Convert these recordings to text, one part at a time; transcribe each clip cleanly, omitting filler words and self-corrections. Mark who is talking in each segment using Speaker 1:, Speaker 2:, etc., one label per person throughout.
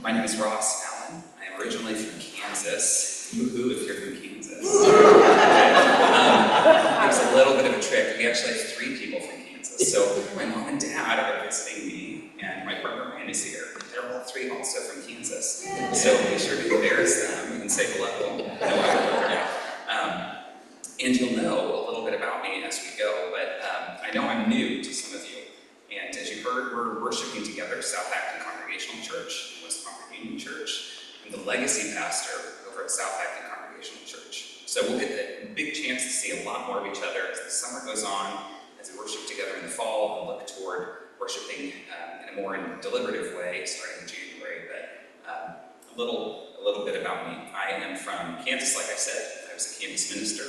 Speaker 1: My name is Ross Allen. I am originally from Kansas. Woohoo if you're from Kansas. There's a little bit of a trick. We actually have 3 people from Kansas. So my mom and dad are visiting me, and my partner Ryan is here. They're all 3 also from Kansas. So be sure to embarrass them and say hello. And you'll know a little bit about me as we go, but I know I'm new to some of you. And as you heard, we're worshiping together South Acton Congregational Church, West Congregational Church. I'm the legacy pastor over at South Acton Congregational Church. So we'll get a big chance to see a lot more of each other as the summer goes on, as we worship together in the fall and look toward worshiping in a more deliberative way starting in January. But a little bit about me. I am from Kansas, like I said. I was a campus minister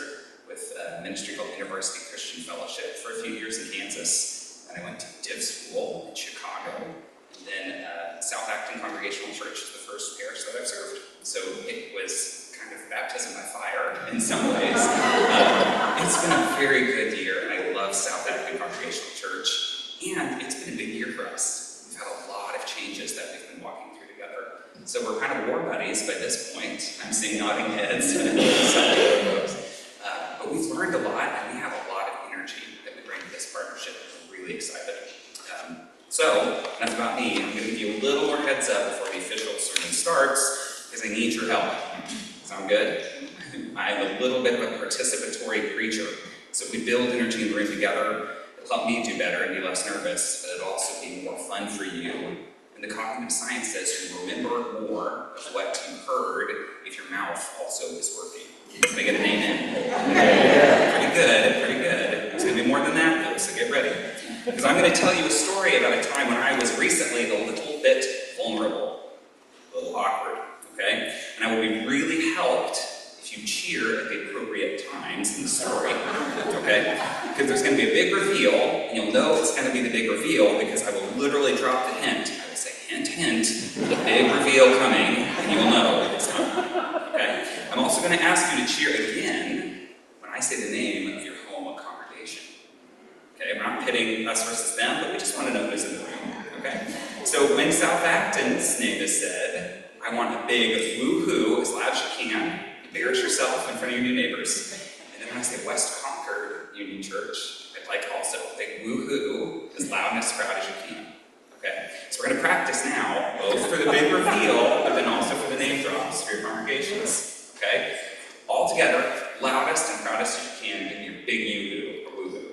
Speaker 1: with a ministry called University Christian Fellowship for a few years in Kansas. And I went to Div School in Chicago. And then South Acton Congregational Church is the first parish that I've served. So it was kind of baptism by fire in some ways. It's been a very good year, and I love South Acton Congregational Church. And it's been a big year for us. We've had a lot of changes that we've been walking through together. So we're kind of war buddies by this point. I'm seeing nodding heads. But we've learned a lot, and we have a lot of energy that we bring to this partnership. We're really excited. So, enough about me. I'm going to give you a little more heads up before the official sermon starts, because I need your help. Sound good? I'm a little bit of a participatory preacher. So if we build energy in the room together, it'll help me do better and be less nervous, but it'll also be more fun for you. And the cognitive science says you remember more of what you heard if your mouth also is working. Can I get an amen? Pretty good. It's going to be more than that, though, so get ready. Because I'm going to tell you a story about a time when I was recently a little bit vulnerable, a little awkward, okay? And I will be really helped if you cheer at the appropriate times in the story, okay? Because there's going to be a big reveal, and you'll know it's going to be the big reveal because I will literally drop the hint. I will say, hint, hint, big reveal coming, and you'll know it's coming, okay? I'm also going to ask you to cheer again when I say the name of your home congregation. Okay, we're not pitting us versus them, but we just want to know who's in the room. Okay? So when South Acton's name is said, I want a big woo-hoo as loud as you can. Embarrass yourself in front of your new neighbors. And then when I say West Concord Union Church, I'd like also a big woo-hoo as loud and as proud as you can. Okay? So we're going to practice now, both for the big reveal, but then also for the name drops for your congregations. Okay? All together, loudest and proudest as you can, give me your big woo-hoo or woo-hoo.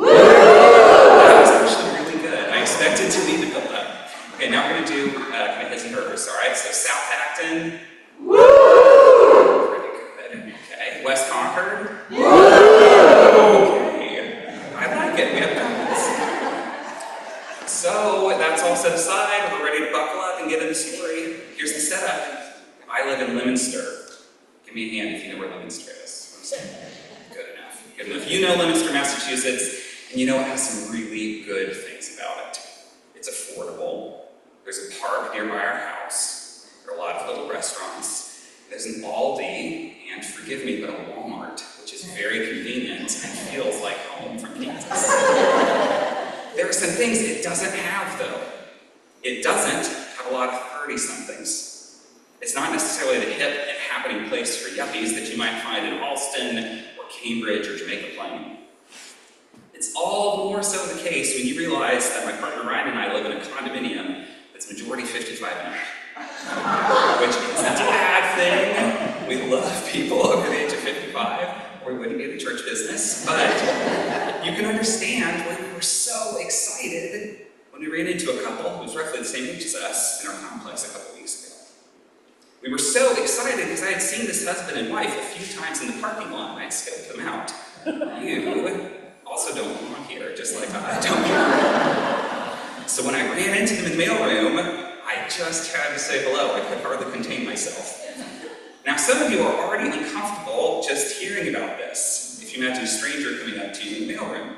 Speaker 1: That was actually really good. I expected to be the build-up. Okay, now we're going to do kind of his and hers, alright? So South Acton. Woo! Pretty good. Okay, West Concord. Woo! Okay, I like it. We have balance. So that's all set aside. We're ready to buckle up and get into the story. Here's the setup. I live in Leominster. Give me a hand if you know where Leominster is. Good enough. You know Leominster, Massachusetts, and you know it has some really good things about it. It's affordable. There's a park nearby our house. There are a lot of little restaurants. There's an Aldi, and forgive me, but a Walmart, which is very convenient and feels like home from Kansas. There are some things it doesn't have, though. It doesn't have a lot of 30-somethings. It's not necessarily the hip and happening place for yuppies that you might find in Alston or Cambridge or Jamaica Plain. It's all the more so the case when you realize that my partner Ryan and I live in a condominium that's majority 55 and up. Which isn't a bad thing. We love people over the age of 55, or we wouldn't be in the church business. But you can understand why we were so excited when we ran into a couple who was roughly the same age as us in our complex a couple weeks ago. We were so excited because I had seen this husband and wife a few times in the parking lot and I'd scoped them out. You also don't belong here, just like I don't belong. So when I ran into them in the mailroom, I just had to say hello. I could hardly contain myself. Now, some of you are already uncomfortable just hearing about this. If you imagine a stranger coming up to you in the mailroom. And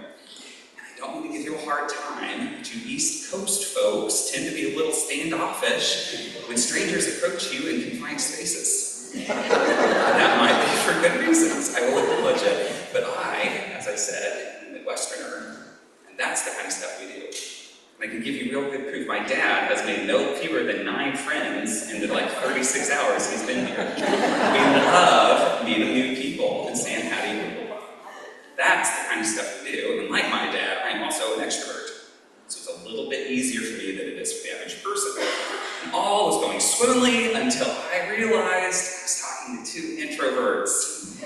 Speaker 1: I don't want to give you a hard time, but you East Coast folks tend to be a little standoffish when strangers approach you in confined spaces. That might be for good reasons. I will acknowledge it. But I, as I said, am a Midwesterner, and that's the kind of stuff we do. And I can give you real good proof. My dad has made no fewer than 9 friends 36 hours he's been here. We love meeting new people and saying how do you do. That's the kind of stuff we do, and like my dad, I'm also an extrovert. So it's a little bit easier for me than it is for the average person. And all was going swimmingly until I realized I was talking to two introverts.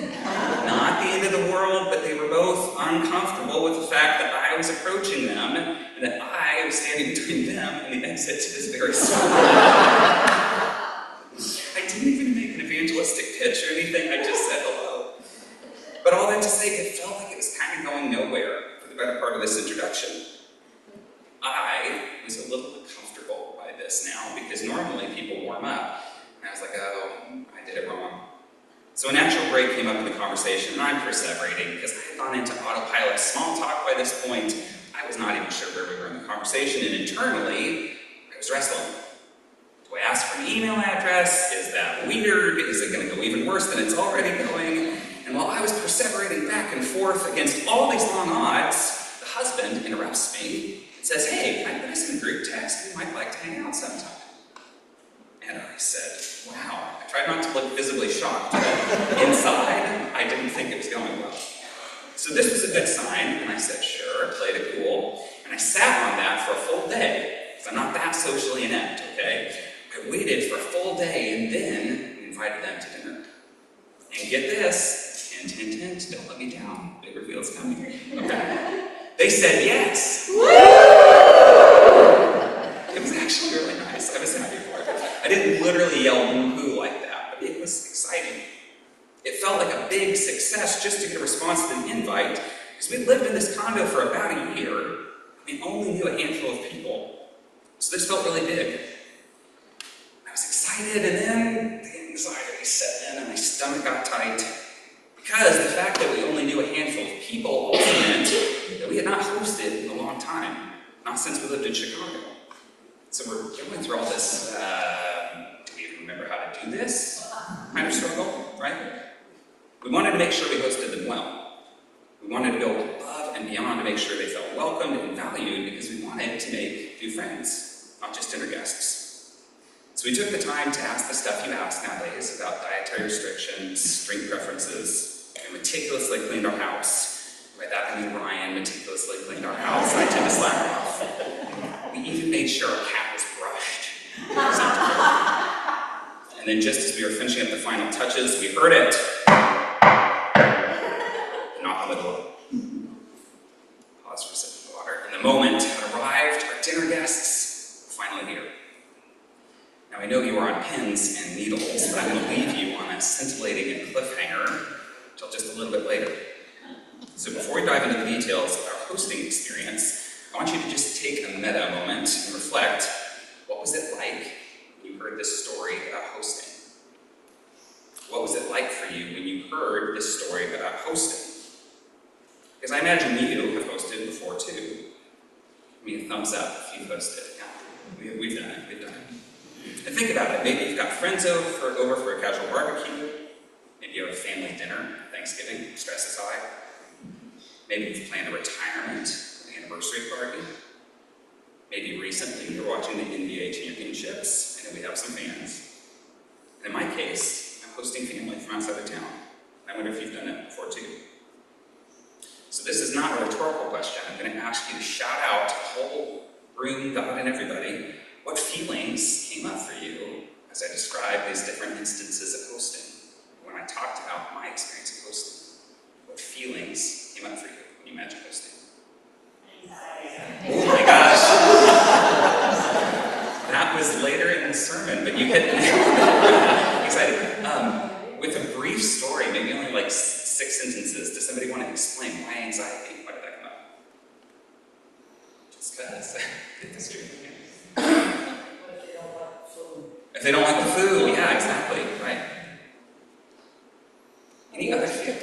Speaker 1: Not the end of the world, but they were both uncomfortable with the fact that I was approaching them and that I was standing between them and the exit to this very school. I didn't even make an evangelistic pitch or anything, I just said hello. But all that to say, it felt like it was kind of going nowhere for the better part of this introduction. I was a little uncomfortable by this now because normally people warm up. And I was like, oh, I did it wrong. So a natural break came up in the conversation, and I'm perseverating because I had gone into autopilot small talk by this point. I was not even sure where we were in the conversation, and internally, I was wrestling. Do I ask for an email address? Is that weird? Is it going to go even worse than it's already going? And while I was perseverating back and forth against all these long odds, the husband interrupts me and says, hey, I put us in a group text. We might like to hang out sometime. And I said, wow. I tried not to look visibly shocked, but inside, I didn't think it was going well. So this was a good sign, and I said, sure, played it cool. And I sat on that for a full day, because I'm not that socially inept, okay? I waited for a full day, and then we invited them to dinner. And get this, hint, hint, hint, don't let me down. Big reveal's coming. Okay. They said yes. It was actually really nice. I was happy for it. I didn't literally yell woohoo like that, but it was exciting. It felt like a big success just to get a response to an invite, because we lived in this condo for about a year. We only knew a handful of people. So this felt really big. I was excited, and then the anxiety set in and my stomach got tight. Because the fact that we only knew a handful of people also meant that we had not hosted in a long time, not since we lived in Chicago. So we're going through all this, do we even remember how to do this? Kind of struggle, right? We wanted to make sure we hosted them well. We wanted to go above and beyond to make sure they felt welcomed and valued because we wanted to make new friends, not just dinner guests. So we took the time to ask the stuff you ask nowadays about dietary restrictions, drink preferences, and meticulously cleaned our house. By that I mean Ryan meticulously cleaned our house. I tend to slack off. We even made sure our cat was brushed. And then just as we were finishing up the final touches, we heard it. Knock on the door. Pause for a sip of water. And the moment had arrived, our dinner guests were finally here. Now I know you are on pins and needles, but I'm going to leave you on a scintillating cliffhanger until just a little bit later. So before we dive into the details of our hosting experience, I want you to just take a meta moment and reflect, what was it like when you heard this story about hosting? What was it like for you when you heard this story about hosting? Because I imagine you have hosted before too. Give me a thumbs up if you've hosted. Yeah, we've done it. And think about it. Maybe you've got friends over for a casual barbecue. Maybe you have a family dinner, Thanksgiving, stress is high. Maybe you've planned a retirement, an anniversary party. Maybe recently you're watching the NBA championships, and we have some fans. And in my case, I'm hosting family from outside of town. I wonder if you've done it before too. So this is not a rhetorical question. I'm going to ask you to shout out to the whole room, God and everybody, what feelings came up for you as I described these different instances of hosting? When I talked about my experience of hosting, what feelings came up for you when you imagine hosting? Oh my gosh! That was later in the sermon, but you get excited. With a brief story, maybe only like 6 sentences, does somebody want to explain why anxiety? Why did that come up? Just because. It's true. If they don't like the food, yeah, exactly, right. Any other fear?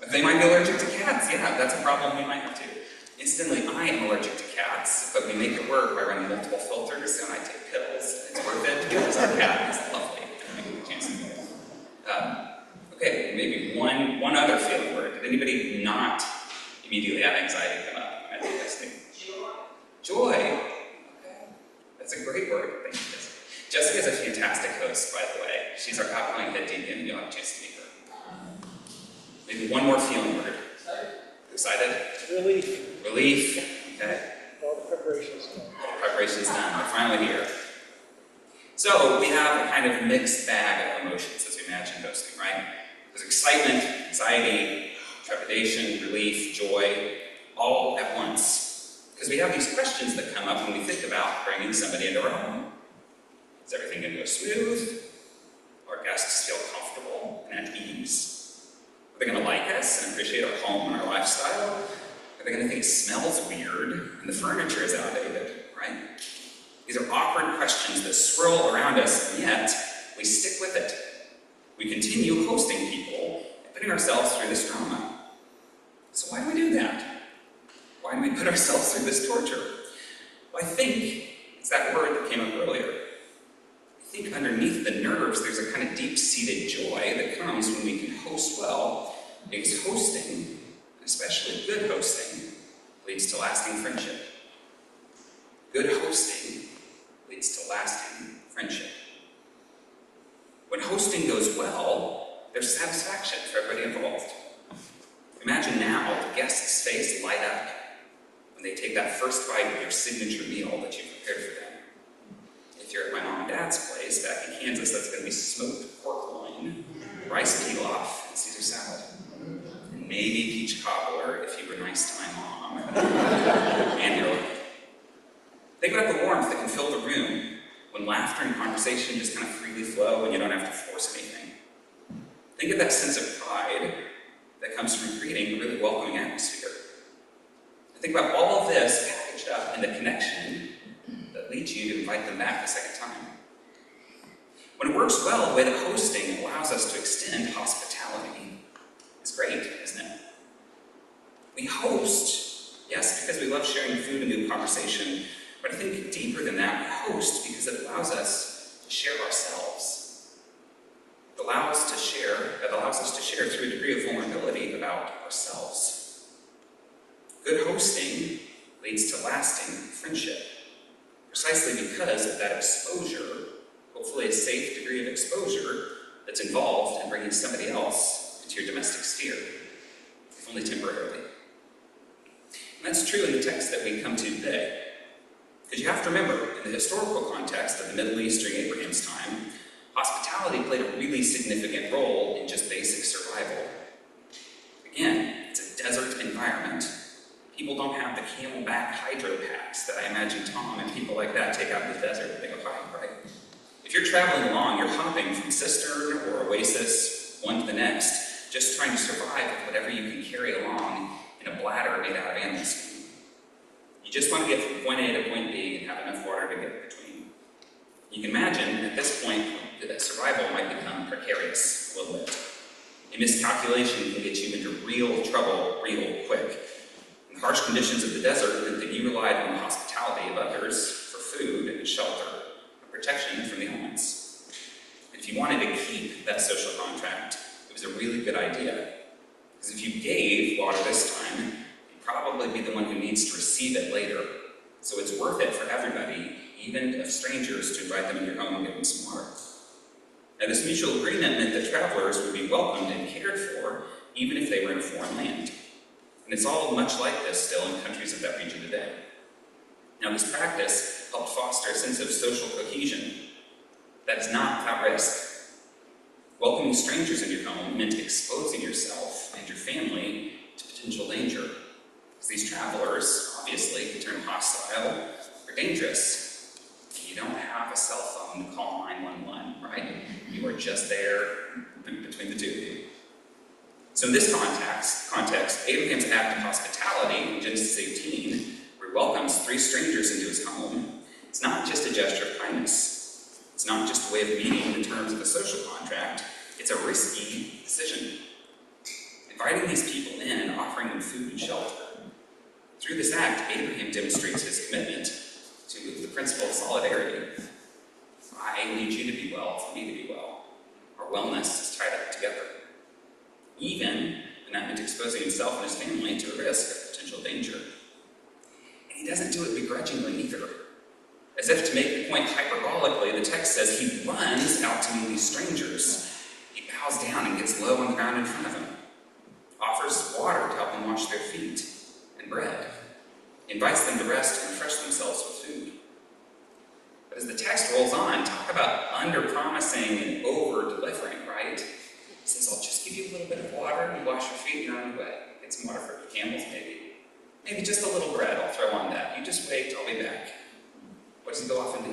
Speaker 1: If they might be allergic to cats, yeah, that's a problem we might have too. Incidentally, I am allergic to cats, but we make it work by running multiple filters, and I take pills. It's worth it because our cat is lovely. Okay, maybe one other feeling word. Did anybody not immediately have anxiety come up? I think that's Joy. Joy. Okay. That's a great word. Thank you, Jessica. Jessica is a fantastic host, by the way. She's our outgoing head deacon. You'll have a chance to meet her. Maybe one more feeling word. Excited?
Speaker 2: Relief.
Speaker 1: Relief. Okay.
Speaker 2: All the preparations done.
Speaker 1: All the preparations done. We're finally here. So we have a kind of mixed bag of emotions as we imagine hosting, right? There's excitement, anxiety, trepidation, relief, joy, all at once. Because we have these questions that come up when we think about bringing somebody into our home. Is everything going to go smooth? Are guests feel comfortable and at ease? Are they going to like us and appreciate our home and our lifestyle? Are they going to think it smells weird and the furniture is outdated, right? These are awkward questions that swirl around us, and yet we stick with it. We continue hosting people and putting ourselves through this drama. So why do we do that? Why do we put ourselves through this torture? Well, I think it's that word that came up earlier. I think underneath the nerves, there's a kind of deep-seated joy that comes when we can host well, because hosting, especially good hosting, leads to lasting friendship. Good hosting leads to lasting friendship. When hosting goes well, there's satisfaction for everybody involved. Imagine now the guest's face light up when they take that first bite of your signature meal that you prepared for them. If you're at my mom and dad's place back in Kansas, that's going to be smoked pork loin, rice pilaf, and Caesar salad. And maybe peach cobbler if you were nice to my mom. And your think about the warmth that can fill the room when laughter and conversation just kind of freely flow and you don't have to force anything. Think of that sense of pride that comes from creating a really welcoming atmosphere. And think about all of this packaged up in the connection that leads you to invite them back a second time. When it works well, the way that hosting allows us to extend hospitality is great, isn't it? We host, yes, because we love sharing food and good conversation, but I think deeper than that, we host because it allows us to share ourselves. It allows us to share through a degree of vulnerability about ourselves. Good hosting leads to lasting friendship, precisely because of that exposure, hopefully a safe degree of exposure that's involved in bringing somebody else into your domestic sphere, if only temporarily. And that's true in the text that we come to today. Because you have to remember, in the historical context of the Middle East during Abraham's time, hospitality played a really significant role in just basic survival. Again, it's a desert environment. People don't have the camelback hydro packs that I imagine Tom and people like that take out in the desert when they go hike, right? If you're traveling along, you're hopping from cistern or oasis, one to the next, just trying to survive with whatever you can carry along in a bladder made out of animal skin. You just want to get from point A to point B and have enough water to get between. You can imagine at this point that survival might become precarious a little bit. A miscalculation can get you into real trouble real quick. And the harsh conditions of the desert meant that you relied on the hospitality of others for food and shelter, and protection from the elements. And if you wanted to keep that social contract, it was a really good idea. Because if you gave water this time, probably be the one who needs to receive it later. So it's worth it for everybody, even of strangers, to invite them into your home and give them some water. Now, this mutual agreement meant that travelers would be welcomed and cared for, even if they were in a foreign land. And it's all much like this still in countries of that region today. Now, this practice helped foster a sense of social cohesion that is not without risk. Welcoming strangers in your home meant exposing yourself and your family to potential danger. Because these travelers, obviously, can turn hostile or dangerous. You don't have a cell phone to call 911, right? You are just there between the two of you. So in this context, Abraham's act of hospitality in Genesis 18, where he welcomes 3 strangers into his home, it's not just a gesture of kindness. It's not just a way of meeting the terms of a social contract. It's a risky decision. Inviting these people in and offering them food and shelter. Through this act, Abraham demonstrates his commitment to the principle of solidarity. I need you to be well for me to be well. Our wellness is tied up together. Even, and that meant exposing himself and his family to a risk of potential danger. And he doesn't do it begrudgingly either. As As if to make the point hyperbolically, the text says he runs out to meet these strangers. He bows down and gets low on the ground in front of them, offers water to help them wash their feet, and bread. He invites them to rest and refresh themselves with food. But as the text rolls on, talk about under-promising and over-delivering, right? He says, I'll just give you a little bit of water, and you wash your feet, and you're on your way. Get some water for your camels, maybe. Maybe just a little bread I'll throw on that. You just wait, I'll be back. What does he go off and do?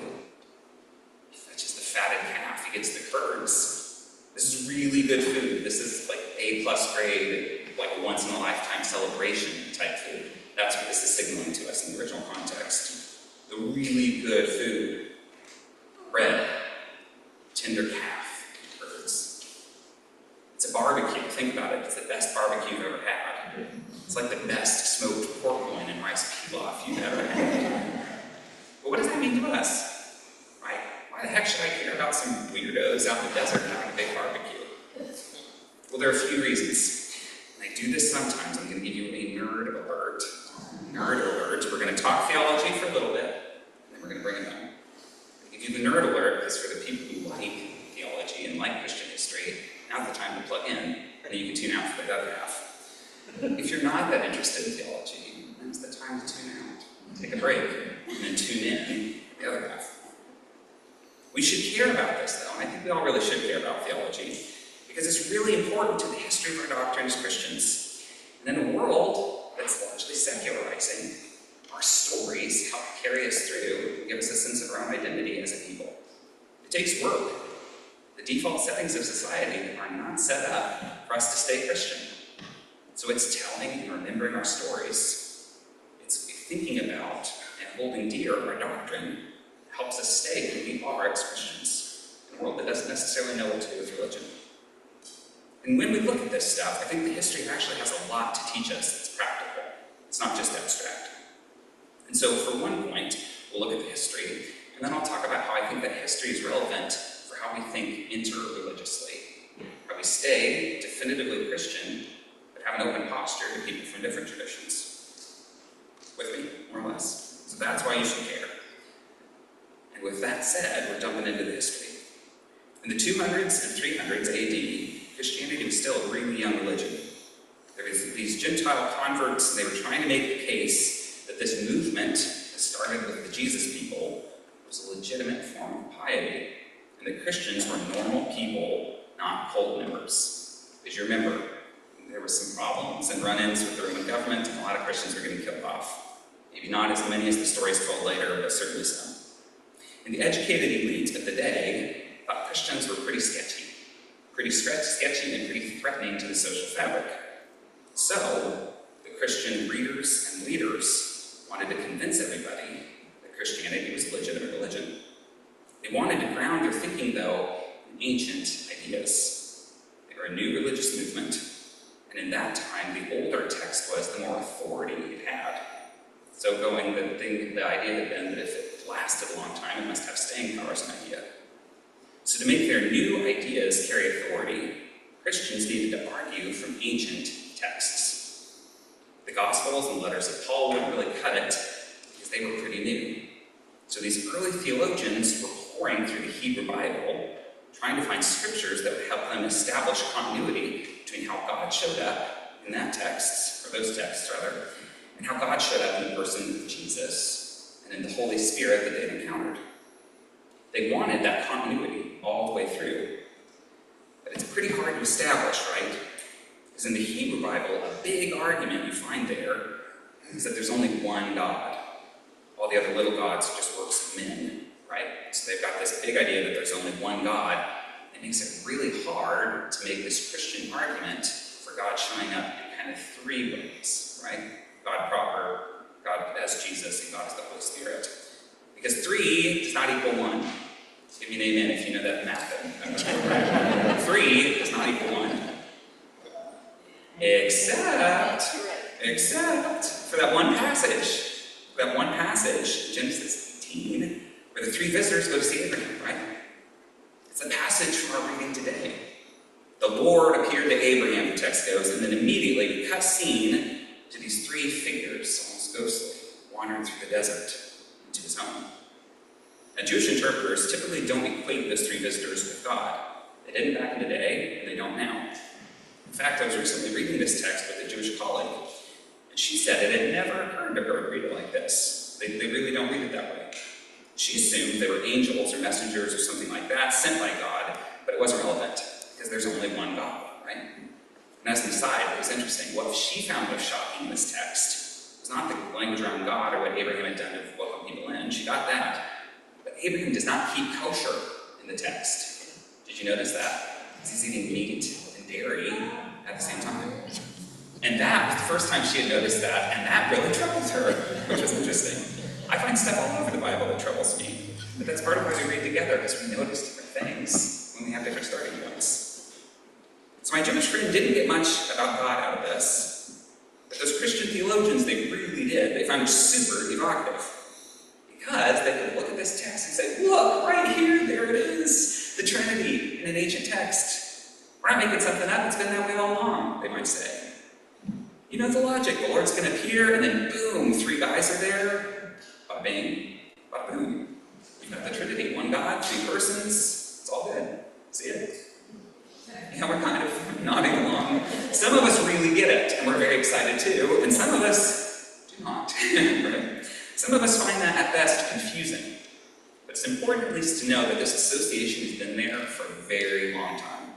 Speaker 1: He fetches the fatted calf. He gets the curds. This is really good food. This is like A+ grade, like a once-in-a-lifetime celebration type food. That's what this is signaling to us in the original context. The really good food. Bread, tender calf, curds. It's a barbecue. Think about it. It's the best barbecue you've ever had. It's like the best smoked pork loin and rice pilaf you've ever had. But what does that mean to us? Right? Why the heck should I care about some weirdos out in the desert having a big barbecue? Well, there are a few reasons. And I do this sometimes. I'm going to give you a nerd alert. Nerd alert. We're going to talk theology for a little bit, and then we're going to bring it home. I'll give you the nerd alert because for the people who like theology and like Christian history, now's the time to plug in, and then you can tune out for the other half. If you're not that interested in theology, then it's the time to tune out. Take a break, and then tune in the other half. We should care about this, though, and I think we all really should care about theology, because it's really important to the history of our doctrine as Christians. And in a world that's largely secularizing, our stories help carry us through and give us a sense of our own identity as a people. It takes work. The default settings of society are not set up for us to stay Christian. So it's telling and remembering our stories. It's thinking about and holding dear our doctrine helps us stay who we are as Christians in a world that doesn't necessarily know what to do with religion. And when we look at this stuff, I think the history actually has a lot to teach us that's practical. It's not just abstract. And so for one point, we'll look at the history, and then I'll talk about how I think that history is relevant for how we think inter-religiously. How we stay definitively Christian, but have an open posture to people from different traditions. With me, more or less? So that's why you should care. And with that said, we're jumping into the history. In the 200s and 300s AD, Christianity was still a really young religion. There was these Gentile converts, and they were trying to make the case that this movement that started with the Jesus people was a legitimate form of piety, and that Christians were normal people, not cult members. As you remember, there were some problems and run-ins with the Roman government, and a lot of Christians were getting killed off. Maybe not as many as the stories told later, but certainly some. And the educated elite of the day thought Christians were pretty sketchy and pretty threatening to the social fabric. So, the Christian readers and leaders wanted to convince everybody that Christianity was a legitimate religion. They wanted to ground their thinking, though, in ancient ideas. They were a new religious movement, and in that time, the older text was, the more authority it had. So the idea had been that if it lasted a long time, it must have staying power as an idea. So to make their new ideas carry authority, Christians needed to argue from ancient texts. The Gospels and letters of Paul wouldn't really cut it because they were pretty new. So these early theologians were pouring through the Hebrew Bible, trying to find scriptures that would help them establish continuity between how God showed up in that text, or those texts rather, and how God showed up in the person of Jesus and in the Holy Spirit that they'd encountered. They wanted that continuity all the way through. But it's pretty hard to establish, right? Because in the Hebrew Bible, a big argument you find there is that there's only one God. All the other little gods are just works of men, right? So they've got this big idea that there's only one God. It makes it really hard to make this Christian argument for God showing up in kind of three ways, right? God proper, God as Jesus, and God as the Holy Spirit. Because 3 does not equal 1. Give me an amen if you know that math. 3 does not equal 1. Except for that one passage. Genesis 18, where the 3 visitors go to see Abraham, right? It's a passage from our reading today. The Lord appeared to Abraham, the text goes, and then immediately we cut scene to these 3 figures, almost ghostly, wandering through the desert into his home. Now, Jewish interpreters typically don't equate those three visitors with God. They didn't back in the day, and they don't now. In fact, I was recently reading this text with a Jewish colleague, and she said it had never occurred to her to read it like this. They really don't read it that way. She assumed they were angels or messengers or something like that, sent by God, but it wasn't relevant, because there's only one God, right? And as an aside, it was interesting. What she found most shocking in this text was not the language around God or what Abraham had done to welcome people in. She got that. But Abraham does not keep kosher in the text. Did you notice that? Because he's eating meat and dairy at the same time. And that was the first time she had noticed that, and that really troubled her, which was interesting. I find stuff all over the Bible that troubles me, but that's part of why we read together, because we notice different things when we have different starting points. So my Jewish friend didn't get much about God out of this, but those Christian theologians, they really did. They found it super evocative, because they could look at this text and say, look, right here, there it is, the Trinity in an ancient text. We're not making something up, it's been that way all along, they might say. You know the logic, the Lord's going to appear, and then boom, three guys are there. Bada bing, bada boom. You've got the Trinity, one God, three persons, it's all good. See it? Yeah, we're kind of nodding along. Some of us really get it, and we're very excited too, and some of us do not. Right? Some of us find that at best confusing. But it's important at least to know that this association has been there for a very long time.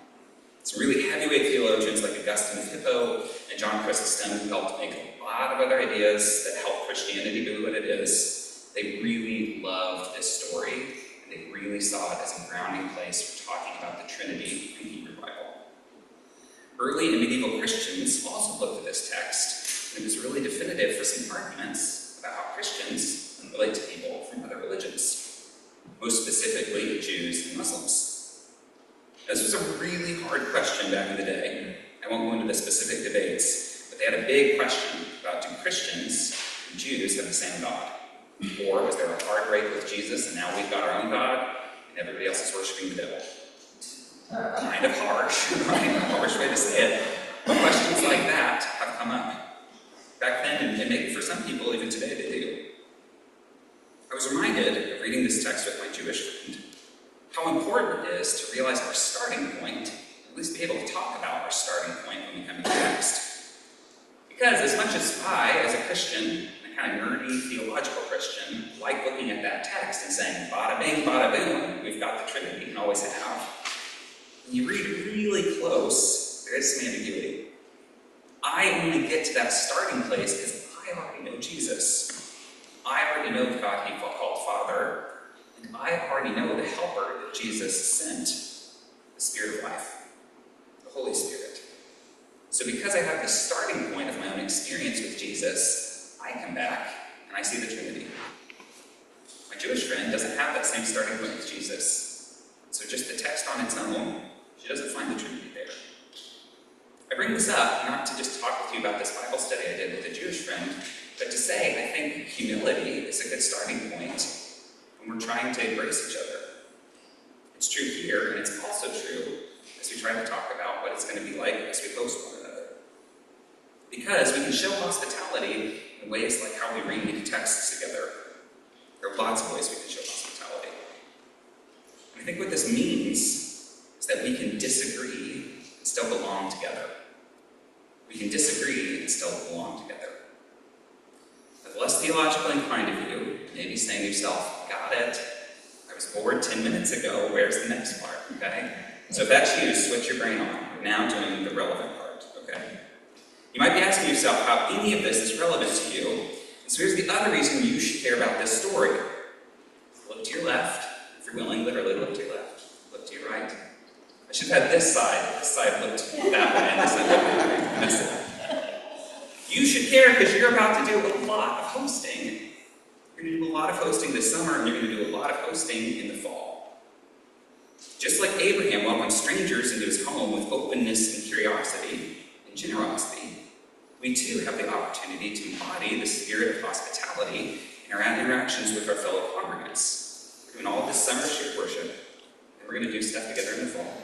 Speaker 1: Some really heavyweight theologians like Augustine of Hippo and John Chrysostom who helped make a lot of other ideas that help Christianity be what it is. They really loved this story, and they really saw it as a grounding place for talking about the Trinity in the Hebrew Bible. Early and medieval Christians also looked at this text, and it was really definitive for some arguments about how Christians relate to people from other religions, most specifically Jews and Muslims. This was a really hard question back in the day. I won't go into the specific debates, but they had a big question about, do Christians and Jews have the same God? Or was there a hard break with Jesus and now we've got our own God and everybody else is worshiping the devil? Kind of harsh, right? A harsh way to say it. But questions like that have come up. Back then, and maybe for some people, even today, they do. I was reminded of reading this text with my Jewish friend, how important it is to realize our starting point, at least be able to talk about our starting point when we come to the text. Because as much as I, as a Christian, a kind of nerdy theological Christian, like looking at that text and saying, bada bing, bada boom, we've got the Trinity and always have, when you read really close, there is some ambiguity. I only get to that starting place because I already know Jesus. I already know the God he called Father, and I already know the helper that Jesus sent, the Spirit of life, the Holy Spirit. So because I have the starting point of my own experience with Jesus, I come back and I see the Trinity. My Jewish friend doesn't have that same starting point with Jesus. So just the text on its own, she doesn't find the Trinity there. I bring this up not to just talk with you about this Bible study I did with a Jewish friend, but to say I think humility is a good starting point when we're trying to embrace each other. It's true here, and it's also true as we try to talk about what it's going to be like as we host one another. Because we can show hospitality in ways like how we read texts together. There are lots of ways we can show hospitality. And I think what this means is that we can disagree and still belong together. We can disagree and still belong together. The less theologically inclined of you may be saying to yourself, got it. I was bored 10 minutes ago. Where's the next part? Okay? So if that's you, switch your brain on. We're now doing the relevant part. Okay? You might be asking yourself how any of this is relevant to you. And so here's the other reason you should care about this story. Look to your left. If you're willing, literally look to your left. Look to your right. I should have had this side looked that way, and this side looked that way. That's it. You should care because you're about to do a lot of hosting. You're going to do a lot of hosting this summer, and you're going to do a lot of hosting in the fall. Just like Abraham welcomed strangers into his home with openness and curiosity and generosity, we too have the opportunity to embody the spirit of hospitality in our interactions with our fellow congregants. We're doing all of this summer shared worship, and we're going to do stuff together in the fall.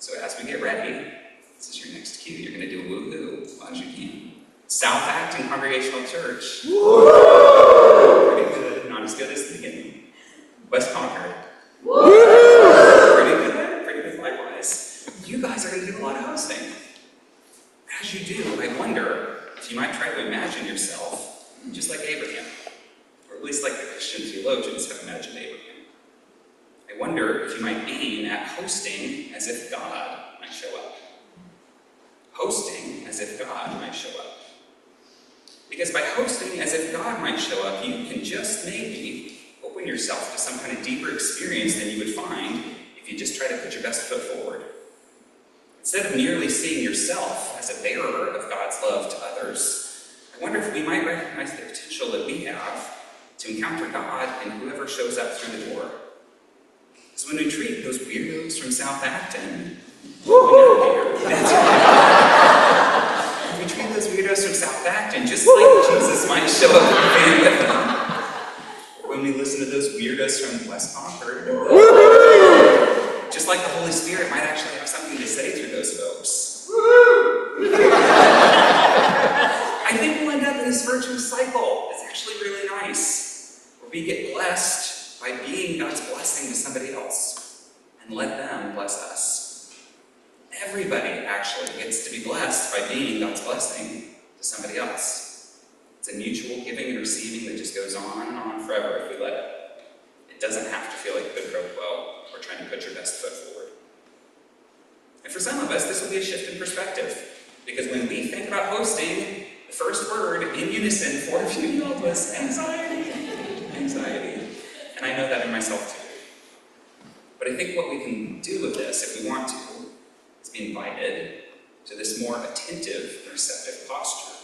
Speaker 1: So as we get ready, this is your next cue. You're going to do a woo-hoo as loud as you can. South Acton Congregational Church. Woo! Pretty good. Not as good as the beginning. West Concord. Pretty good likewise. You guys are going to do a lot of hosting. As you do, I wonder if you might try to imagine yourself just like Abraham, or at least like the Christian theologians have imagined Abraham. I wonder if you might aim at hosting as if God might show up. Hosting as if God might show up. Because by hosting as if God might show up, you can just maybe open yourself to some kind of deeper experience than you would find if you just try to put your best foot forward. Instead of merely seeing yourself as a bearer of God's love to others, I wonder if we might recognize the potential that we have to encounter God in whoever shows up through the door. So when we treat those weirdos from South Acton, we treat those weirdos from South Acton just like Jesus might show up and be with them. When we listen to those weirdos from West Concord, just like the Holy Spirit might actually have something to say through those folks. I think we'll end up in this virtuous cycle. It's actually really nice, where we get blessed by being God's blessing to somebody else, and let them bless us. Everybody actually gets to be blessed by being God's blessing to somebody else. It's a mutual giving and receiving that just goes on and on forever if we let it. It doesn't have to feel like quid pro quo or trying to put your best foot forward. And for some of us, this will be a shift in perspective, because when we think about hosting, the first word in unison for a few of us, anxiety. Anxiety. And I know that in myself too. But I think what we can do with this, if we want to, is be invited to this more attentive and receptive posture,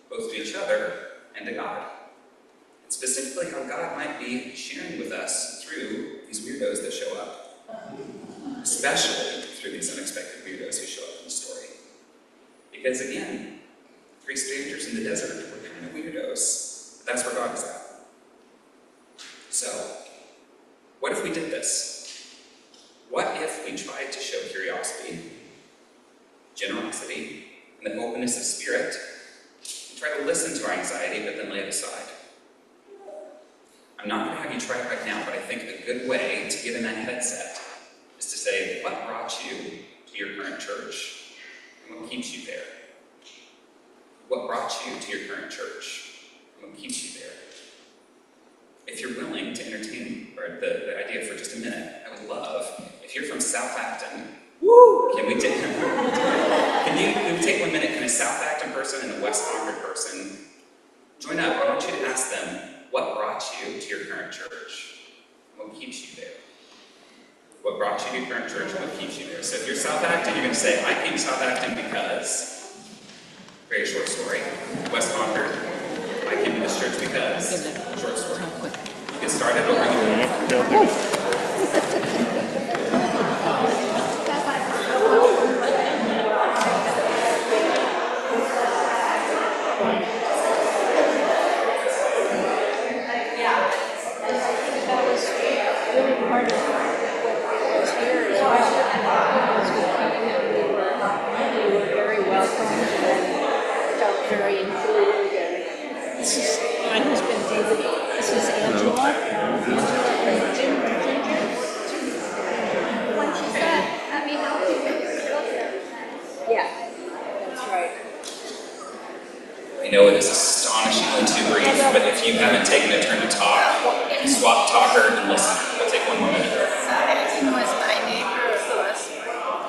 Speaker 1: both to each other and to God. And specifically how God might be sharing with us through these weirdos that show up. Especially through these unexpected weirdos who show up in the story. Because again, 3 strangers in the desert were kind of weirdos. But that's where God is at. So, what if we did this? What if we tried to show curiosity, generosity, and the openness of spirit, and try to listen to our anxiety, but then lay it aside? I'm not going to have you try it right now, but I think a good way to get in that headset is to say, what brought you to your current church, and what keeps you there? What brought you to your current church, and what keeps you there? If you're willing to entertain the idea for just a minute, I would love, if you're from South Acton, can we take 1 minute? Can a South Acton person and a West Concord person join up? I want you to ask them, what brought you to your current church? What keeps you there? What brought you to your current church and what keeps you there? So if you're South Acton, you're going to say, I came to South Acton because, very short story, West Concord, I came to this church because, short story. Get started, I'll bring you in.
Speaker 3: Very included, and this is my husband David. This is Angela.
Speaker 4: When she said, let me help you with your filter.
Speaker 3: Yeah, that's right.
Speaker 1: I know it is astonishingly too brief, but if you haven't taken a turn to talk, swap talker and listen. We'll take 1 more minute.
Speaker 4: He was my neighbor across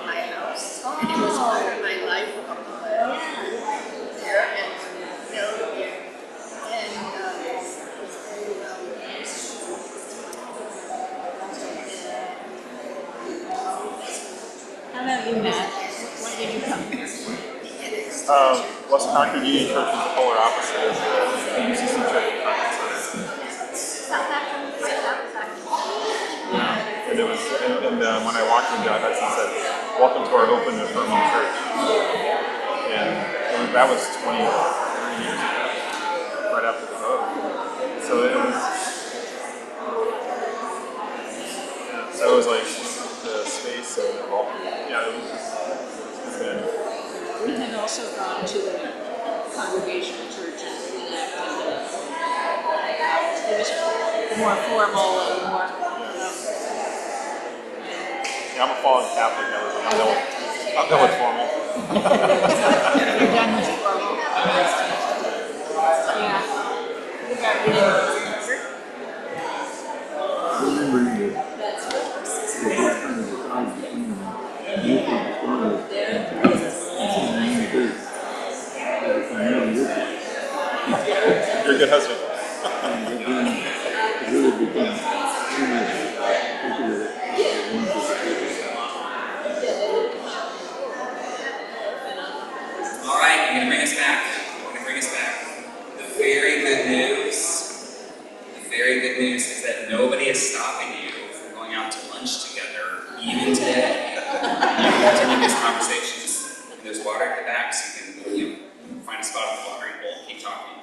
Speaker 4: my house, and he was part of my life there, and
Speaker 3: How about you, Matt? When did you come here?
Speaker 5: West Concord Union Church is the polar opposite of the UCC Church in Concord.
Speaker 4: South Acton,
Speaker 5: Yeah, and it was, and when I walked in, John Hudson said, "Welcome to our open and affirming church," and that was 23 years ago, right after the vote. So it was, yeah, so it was like the space and the involvement. Yeah, it was good.
Speaker 3: We had also gone to a Congregational church in Acton. It was more formal and more
Speaker 5: Yeah, I'm a fallen Catholic. I'm going formal.
Speaker 3: You're done with formal. Yeah.
Speaker 6: Remembering the different times between youth and scholars
Speaker 5: You're a good husband.
Speaker 6: and then it really became serious, particularly
Speaker 1: All right, I'm going to bring us back. The very good news is that nobody is stopping you from going out to lunch together, even today. You can continue these conversations. There's water at the back, so you can find a spot at the watering hole and keep talking.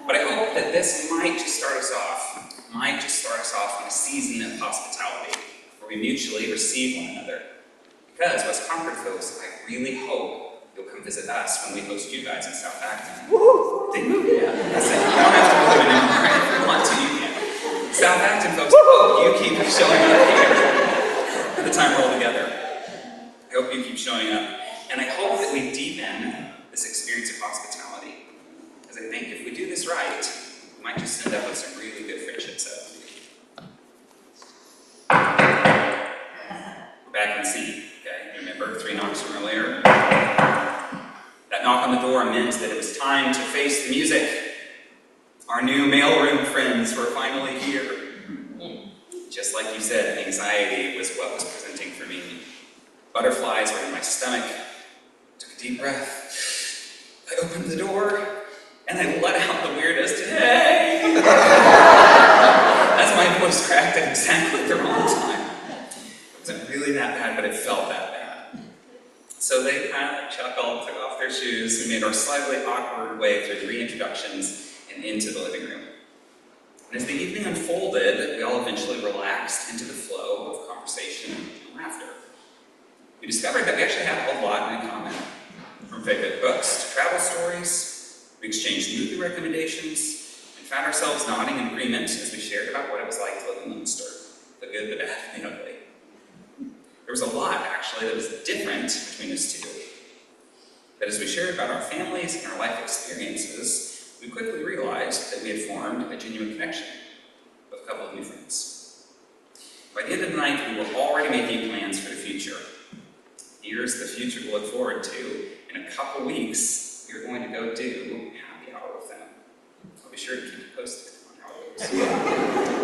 Speaker 1: But I hope that this might just start us off on a season of hospitality, where we mutually receive one another. Because, West Concord folks, I really hope you'll come visit us when we host you guys in South Acton. Woohoo! Yeah, that's it. You don't have to believe it anymore. If you want to, you can. South Acton folks, I hope you keep showing up here at the time we're all together. I hope you keep showing up. And I hope that we deepen this experience of hospitality. Because I think if we do this right, we might just end up with some really good friendships out of it. We're back in the scene. Okay, remember 3 knocks from earlier? That knock on the door meant that it was time to face the music. Our new mailroom friends were finally here. Just like you said, anxiety was what was presenting for me. Butterflies were in my stomach. Took a deep breath. I opened the door, and I let out the weirdest, "Hey!" As my voice cracked at exactly the wrong time. It wasn't really that bad, but it felt that bad. So they kind of chuckled, took off their shoes, we made our slightly awkward way through 3 introductions and into the living room. And as the evening unfolded, we all eventually relaxed into the flow of conversation and laughter. We discovered that we actually had a lot in common. From favorite books to travel stories, we exchanged movie recommendations, and found ourselves nodding in agreement as we shared about what it was like to live in Munster, the good, the bad, and the ugly. There was a lot, actually, that was different between us two. But as we shared about our families and our life experiences, we quickly realized that we had formed a genuine connection with a couple of new friends. By the end of the night, we were already making plans for the future. Here's the future to look forward to. In a couple weeks, we're going to go do happy hour with them. I'll be sure to keep you posted on how it goes.